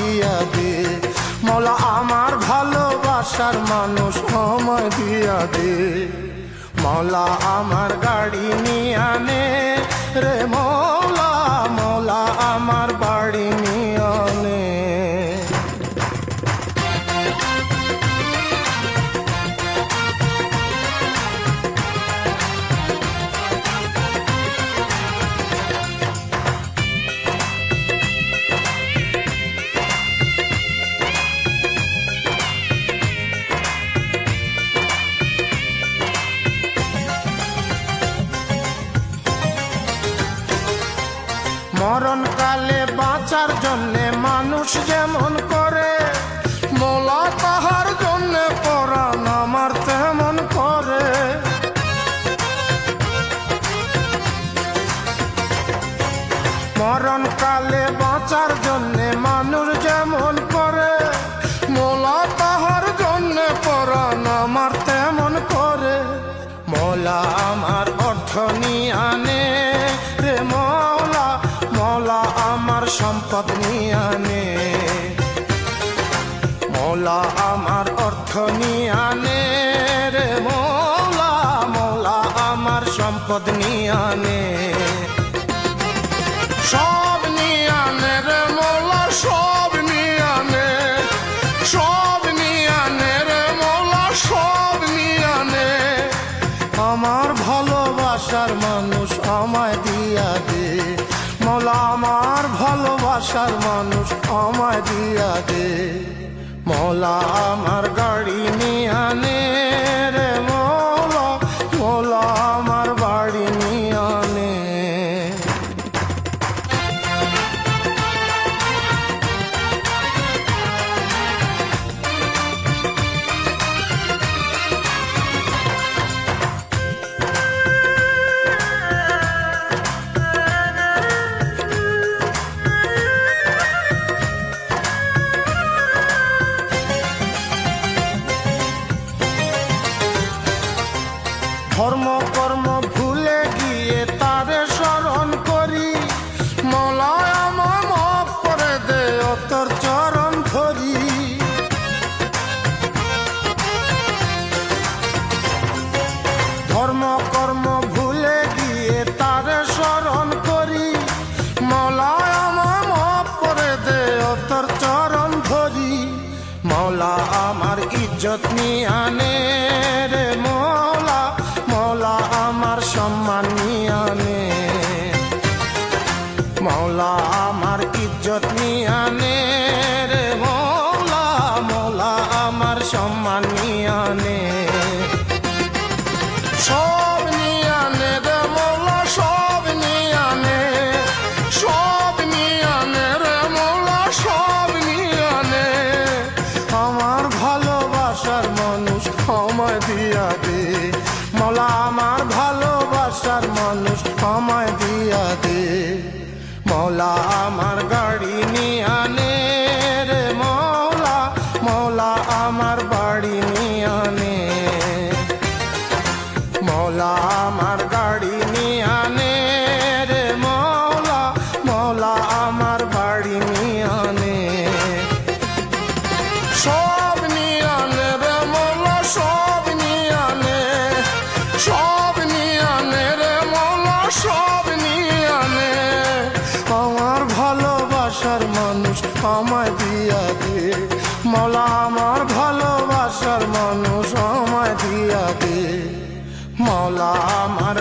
দিয়া দে। মৌলা আমার ভালোবাসার মানুষ আমায় দিয়া দে। মৌলা আমার গাড়ি নিয়ে আনে রে মৌলা, মৌলা আমার বাড়ি নিয়ে আনে। মরণকালে বাঁচার জন্যে মানুষ যেমন করে, মৌলা তাহার জন্যে পরাণ আমার তেমন করে। মরণকালে বাঁচার জন্যে মানুষ যেমন করে, মৌলা তাহার জন্যে পরাণ আমার তেমন করে। মৌলা আমার অর্থ নিয়ে আনে রে মৌলা, মৌলা আমার সম্পদ নিয়ে আনে। মৌলা আমার অর্থ নিয়ে আনে রে মৌলা, মৌলা আমার সম্পদ নিয়ে আনে। সব নিয়ে আনে রে মৌলা, সব নিয়ে আনে, সব নিয়ে আনে রে মৌলা, সব নিয়ে আনে। আমার ভালোবাসার মানুষ আমায় দিয়া দে। মৌলা আমার ভালোবাসার মানুষ আমায় দিয়া দে। মৌলা আমার গাড়ি নিয়ে আনে রে মৌলা, মৌলা আমার বাড়ি নিয়ে আনে। ধর্ম কর্ম ভুলে গিয়ে তারে স্মরণ করি, মৌলা আমায় মাফ করে দে ও তোর চরণ ধরি। ধর্ম কর্ম ভুলে গিয়ে তারে স্মরণ করি, মৌলা আমায় মাফ করে দে ও তোর চরণ ধরি। মৌলা আমার ইজ্জত নিয়ে আনে রে মৌলা, মৌলা আমার সম্মান নিয়ে আনে। মৌলা আমার ইজ্জত নিয়ে আনে রে মৌলা, মৌলা আমার সম্মান নিয়ে আনে। সব নিয়ে আনে রে মৌলা, সব নিয়ে আনে, সব নিয়ে আনে রে মৌলা, সব নিয়ে আনে। আমার ভালোবাসার মানুষ আমায় দিয়া দে। মৌলা আমার ভালোবাসার মানুষ আমায় দিয়া দে। মৌলা আমার গাড়ি নিয়ে আনে রে মৌলা, মৌলা আমার বাড়ি নিয়ে আনে। মৌলা আমার গাড়ি নিয়ে আনে রে মৌলা, মৌলা আমার বাড়ি নিয়ে আনে। সব নিয়ে আনে রে মৌলা, সব নিয়ে আনে, সব নিয়ে আনে রে মৌলা, সব নিয়ে আনে। আমার ভালোবাসার মানুষ আমায় দিয়া দে। মৌলা আমার ভালোবাসার মানুষ আমায় দিয়া দে। মৌলা আমার